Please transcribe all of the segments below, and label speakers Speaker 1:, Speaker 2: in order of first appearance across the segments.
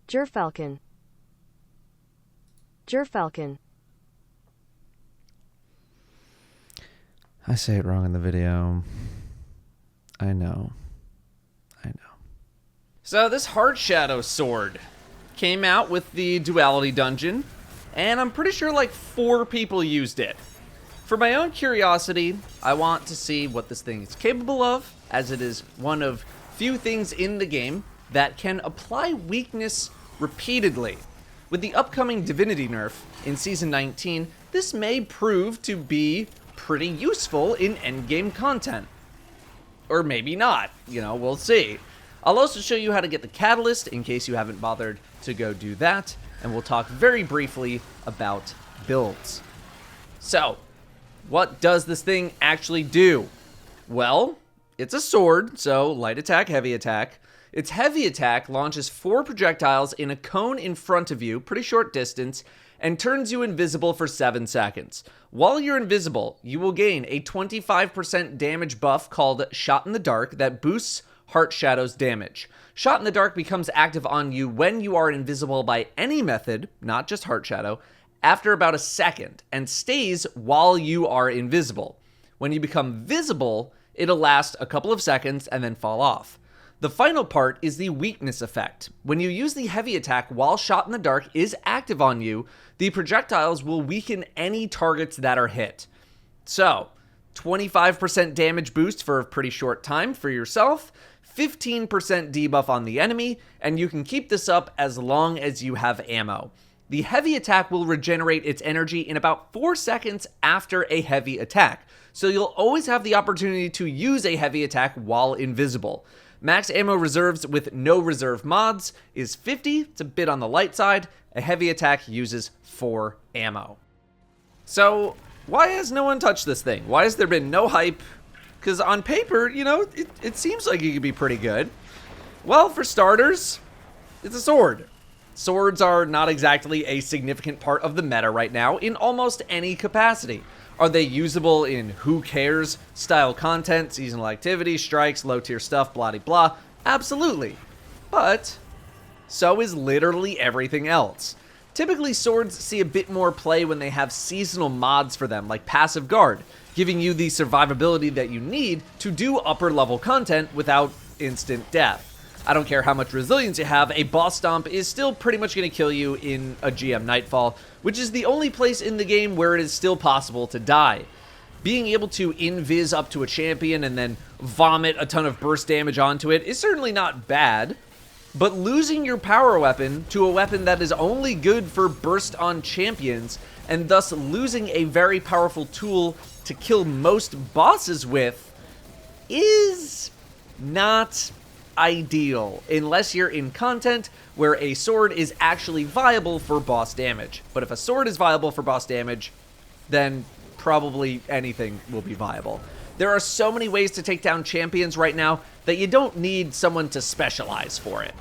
Speaker 1: Gerfalcon. Gerfalcon.
Speaker 2: I say it wrong in the video. I know.
Speaker 3: So this Heartshadow sword came out with the Duality dungeon, and I'm pretty sure like 4 people used it. For my own curiosity, I want to see what this thing is capable of, as it is one of few things in the game that can apply weakness repeatedly. With the upcoming Divinity nerf in Season 19, this may prove to be pretty useful in endgame content. Or maybe not, we'll see. I'll also show you how to get the catalyst in case you haven't bothered to go do that, and we'll talk very briefly about builds. So, what does this thing actually do? Well, it's a sword, so light attack, heavy attack. Its heavy attack launches 4 projectiles in a cone in front of you, pretty short distance, and turns you invisible for 7 seconds. While you're invisible, you will gain a 25% damage buff called Shot in the Dark that boosts Heartshadow's damage. Shot in the Dark becomes active on you when you are invisible by any method, not just Heartshadow, after about a second, and stays while you are invisible. When you become visible, it'll last a couple of seconds and then fall off. The final part is the weakness effect. When you use the heavy attack while Shot in the Dark is active on you, the projectiles will weaken any targets that are hit. So, 25% damage boost for a pretty short time for yourself, 15% debuff on the enemy, and you can keep this up as long as you have ammo. The heavy attack will regenerate its energy in about 4 seconds after a heavy attack, so you'll always have the opportunity to use a heavy attack while invisible. Max ammo reserves with no reserve mods is 50, it's a bit on the light side. A heavy attack uses 4 ammo. So, why has no one touched this thing? Why has there been no hype? Because on paper, it seems like it could be pretty good. Well, for starters, it's a sword. Swords are not exactly a significant part of the meta right now in almost any capacity. Are they usable in who cares style content, seasonal activity, strikes, low tier stuff, blah de blah? Absolutely. But so is literally everything else. Typically, swords see a bit more play when they have seasonal mods for them, like Passive Guard, giving you the survivability that you need to do upper level content without instant death. I don't care how much resilience you have, a boss stomp is still pretty much going to kill you in a GM Nightfall, which is the only place in the game where it is still possible to die. Being able to invis up to a champion and then vomit a ton of burst damage onto it is certainly not bad, but losing your power weapon to a weapon that is only good for burst on champions, and thus losing a very powerful tool to kill most bosses with, is not ideal, unless you're in content where a sword is actually viable for boss damage. But if a sword is viable for boss damage, then probably anything will be viable. There are so many ways to take down champions right now that you don't need someone to specialize for it.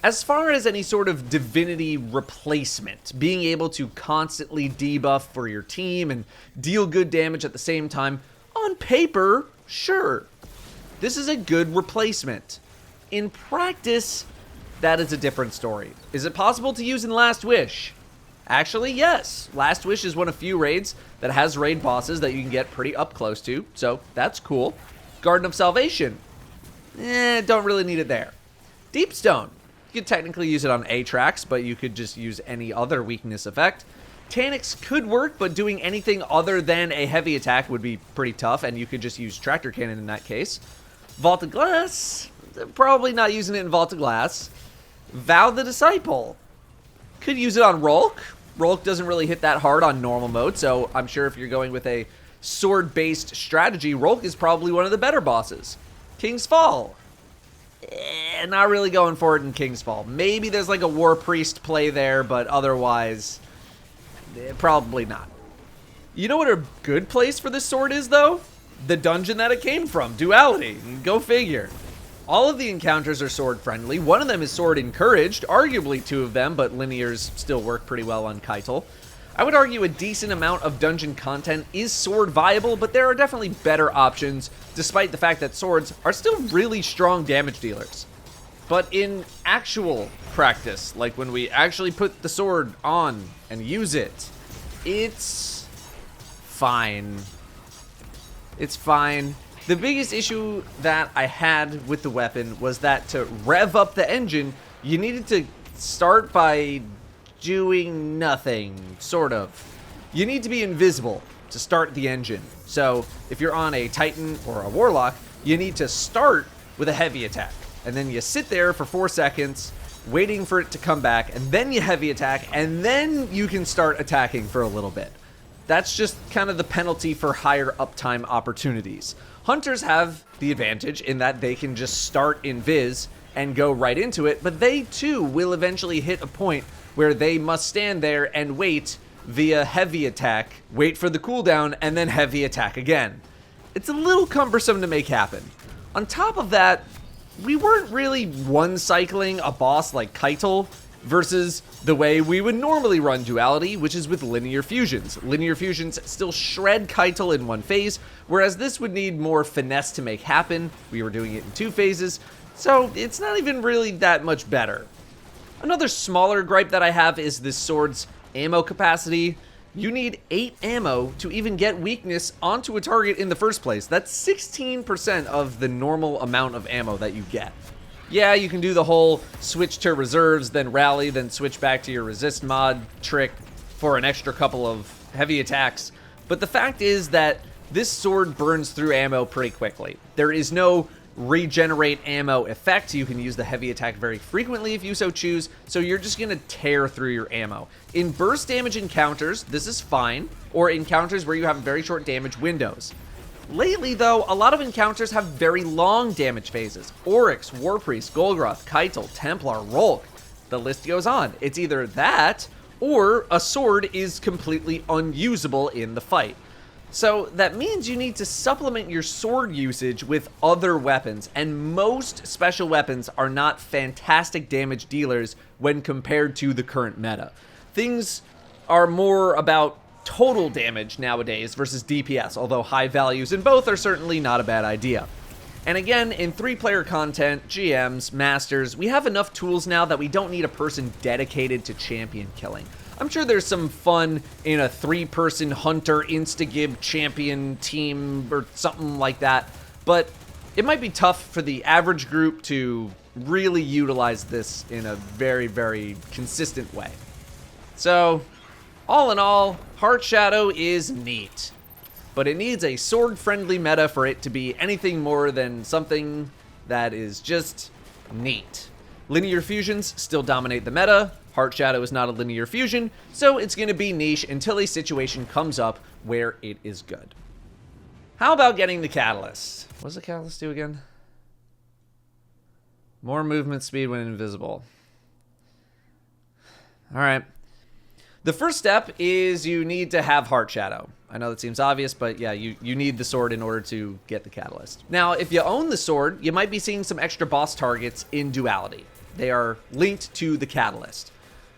Speaker 3: As far as any sort of Divinity replacement, being able to constantly debuff for your team and deal good damage at the same time, on paper, sure. This is a good replacement. In practice, that is a different story. Is it possible to use in Last Wish? Actually, yes. Last Wish is one of few raids that has raid bosses that you can get pretty up close to, so that's cool. Garden of Salvation. Don't really need it there. Deepstone. You could technically use it on Atrax, but you could just use any other weakness effect. Taniks could work, but doing anything other than a heavy attack would be pretty tough, and you could just use Tractor Cannon in that case. Vault of Glass. Probably not using it in Vault of Glass. Vow the Disciple. Could use it on Rolk. Rolk doesn't really hit that hard on normal mode, so I'm sure if you're going with a sword-based strategy, Rolk is probably one of the better bosses. King's Fall. Not really going for it in King's Fall. Maybe there's like a War Priest play there, but otherwise, probably not. You know what a good place for this sword is, though? The dungeon that it came from, Duality. Go figure. All of the encounters are sword friendly. One of them is sword encouraged, arguably 2 of them, but linears still work pretty well on Keitel. I would argue a decent amount of dungeon content is sword viable, but there are definitely better options, despite the fact that swords are still really strong damage dealers. But in actual practice, like when we actually put the sword on and use it, it's fine. It's fine. The biggest issue that I had with the weapon was that to rev up the engine, you needed to start by doing nothing, sort of. You need to be invisible to start the engine. So if you're on a Titan or a Warlock, you need to start with a heavy attack. And then you sit there for 4 seconds, waiting for it to come back, and then you heavy attack, and then you can start attacking for a little bit. That's just kind of the penalty for higher uptime opportunities. Hunters have the advantage in that they can just start invis and go right into it, but they too will eventually hit a point where they must stand there and wait via heavy attack, wait for the cooldown, and then heavy attack again. It's a little cumbersome to make happen. On top of that, we weren't really one-cycling a boss like Keitel versus the way we would normally run Duality, which is with linear fusions. Linear fusions still shred Keitel in one phase, whereas this would need more finesse to make happen. We were doing it in 2 phases, so it's not even really that much better. Another smaller gripe that I have is this sword's ammo capacity. You need 8 ammo to even get weakness onto a target in the first place. That's 16% of the normal amount of ammo that you get. Yeah, you can do the whole switch to reserves, then rally, then switch back to your resist mod trick for an extra couple of heavy attacks. But the fact is that this sword burns through ammo pretty quickly. There is no regenerate ammo effect. You can use the heavy attack very frequently if you so choose, so you're just gonna tear through your ammo. In burst damage encounters, this is fine, or encounters where you have very short damage windows. Lately though, a lot of encounters have very long damage phases. Oryx, Warpriest, Golgroth, Keitel, Templar, Rolk. The list goes on. It's either that, or a sword is completely unusable in the fight. So that means you need to supplement your sword usage with other weapons, and most special weapons are not fantastic damage dealers when compared to the current meta. Things are more about total damage nowadays versus DPS, although high values in both are certainly not a bad idea. And again, in 3-player content, GMs, masters, we have enough tools now that we don't need a person dedicated to champion killing. I'm sure there's some fun in a 3-person hunter insta-gib champion team or something like that, but it might be tough for the average group to really utilize this in a very, very consistent way. So, all in all, Heartshadow is neat, but it needs a sword-friendly meta for it to be anything more than something that is just neat. Linear fusions still dominate the meta. Heartshadow is not a linear fusion, so it's going to be niche until a situation comes up where it is good. How about getting the catalyst? What does the catalyst do again? More movement speed when invisible. Alright. The first step is you need to have Heartshadow. I know that seems obvious, but yeah, you need the sword in order to get the catalyst. Now, if you own the sword, you might be seeing some extra boss targets in Duality. They are linked to the catalyst.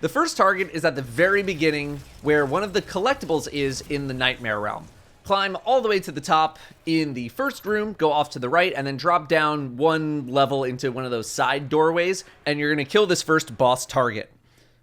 Speaker 3: The first target is at the very beginning, where one of the collectibles is in the Nightmare Realm. Climb all the way to the top in the first room, go off to the right, and then drop down 1 level into one of those side doorways, and you're going to kill this first boss target.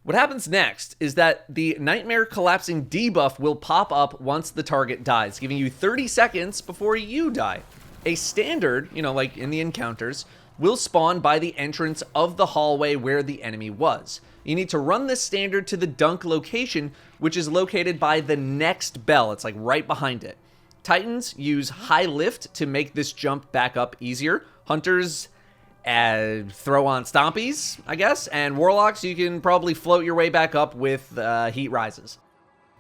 Speaker 3: What happens next is that the Nightmare Collapsing debuff will pop up once the target dies, giving you 30 seconds before you die. A standard, like in the encounters, will spawn by the entrance of the hallway where the enemy was. You need to run this standard to the dunk location, which is located by the next bell. It's like right behind it. Titans use high lift to make this jump back up easier. Hunters throw on stompies, I guess, and warlocks, you can probably float your way back up with heat rises.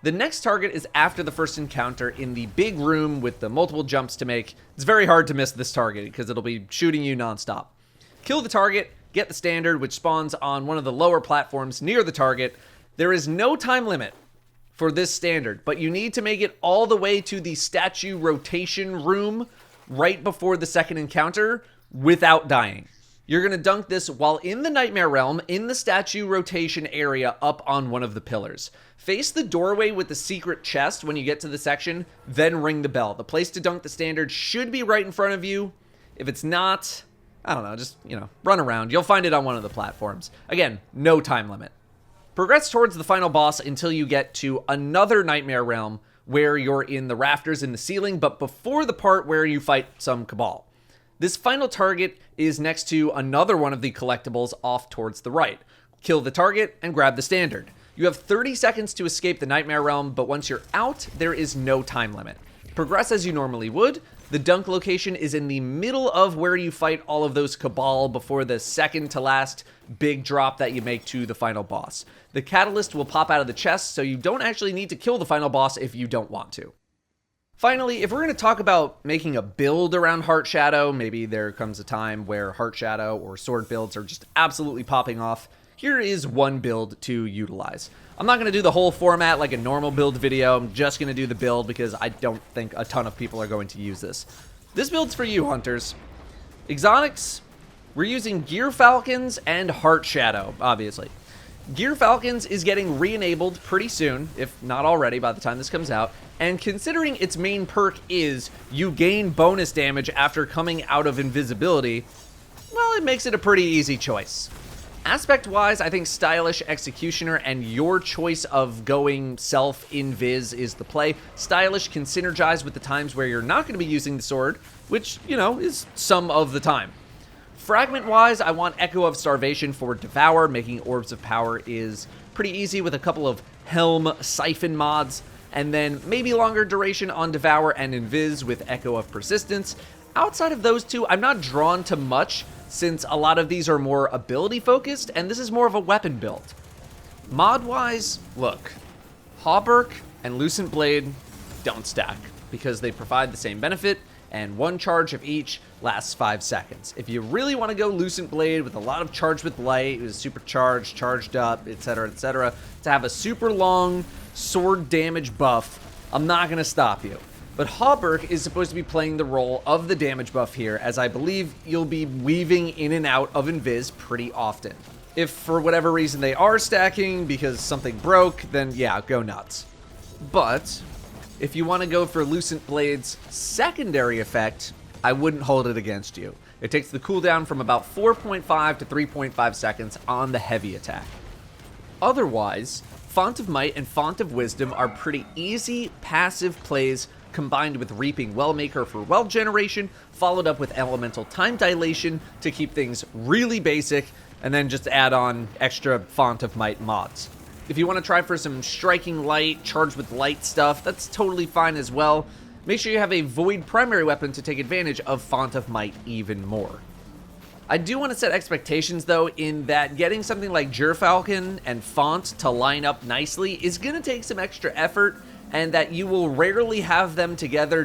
Speaker 3: The next target is after the first encounter in the big room with the multiple jumps to make. It's very hard to miss this target because it'll be shooting you nonstop. Kill the target, get the standard, which spawns on one of the lower platforms near the target. There is no time limit for this standard, but you need to make it all the way to the statue rotation room right before the second encounter without dying. You're going to dunk this while in the Nightmare Realm, in the statue rotation area up on one of the pillars. Face the doorway with the secret chest when you get to the section, then ring the bell. The place to dunk the standard should be right in front of you. If it's not, I don't know, just, run around. You'll find it on one of the platforms. Again, no time limit. Progress towards the final boss until you get to another Nightmare Realm where you're in the rafters in the ceiling, but before the part where you fight some Cabal. This final target is next to another one of the collectibles off towards the right. Kill the target and grab the standard. You have 30 seconds to escape the Nightmare Realm, but once you're out, there is no time limit. Progress as you normally would. The dunk location is in the middle of where you fight all of those Cabal before the second to last big drop that you make to the final boss. The catalyst will pop out of the chest, so you don't actually need to kill the final boss if you don't want to. Finally, if we're going to talk about making a build around Heartshadow, maybe there comes a time where Heartshadow or sword builds are just absolutely popping off, here is one build to utilize. I'm not going to do the whole format like a normal build video. I'm just going to do the build because I don't think a ton of people are going to use this. This build's for you, hunters. Exotics, we're using Gear Falcons and Heartshadow, obviously. Gear Falcons is getting re-enabled pretty soon, if not already by the time this comes out, and considering its main perk is you gain bonus damage after coming out of invisibility, well, it makes it a pretty easy choice. Aspect-wise, I think Stylish Executioner and your choice of going self-invis is the play. Stylish can synergize with the times where you're not going to be using the sword, which, is some of the time. Fragment-wise, I want Echo of Starvation for Devour. Making Orbs of Power is pretty easy with a couple of Helm Siphon mods, and then maybe longer duration on Devour and Invis with Echo of Persistence. Outside of those two, I'm not drawn to much, since a lot of these are more ability-focused, and this is more of a weapon build. Mod-wise, look, Hauberk and Lucent Blade don't stack, because they provide the same benefit, and one charge of each lasts 5 seconds. If you really want to go Lucent Blade with a lot of charge with light, it was supercharged, charged up, etc., to have a super long sword damage buff, I'm not going to stop you. But Hauberk is supposed to be playing the role of the damage buff here, as I believe you'll be weaving in and out of Invis pretty often. If for whatever reason they are stacking because something broke, then yeah, go nuts. But if you want to go for Lucent Blade's secondary effect, I wouldn't hold it against you. It takes the cooldown from about 4.5 to 3.5 seconds on the heavy attack. Otherwise, Font of Might and Font of Wisdom are pretty easy passive plays combined with Reaping Wellmaker for well generation, followed up with Elemental Time Dilation to keep things really basic, and then just add on extra Font of Might mods. If you want to try for some Striking Light, Charged with Light stuff, that's totally fine as well. Make sure you have a Void primary weapon to take advantage of Font of Might even more. I do want to set expectations, though, in that getting something like Gerfalcon and Font to line up nicely is going to take some extra effort, and that you will rarely have them together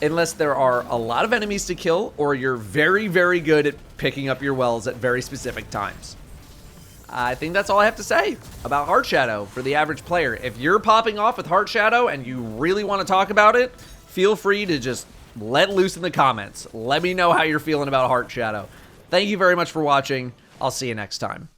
Speaker 3: unless there are a lot of enemies to kill, or you're very, very good at picking up your wells at very specific times. I think that's all I have to say about Heartshadow for the average player. If you're popping off with Heartshadow and you really want to talk about it, feel free to just let loose in the comments. Let me know how you're feeling about Heartshadow. Thank you very much for watching. I'll see you next time.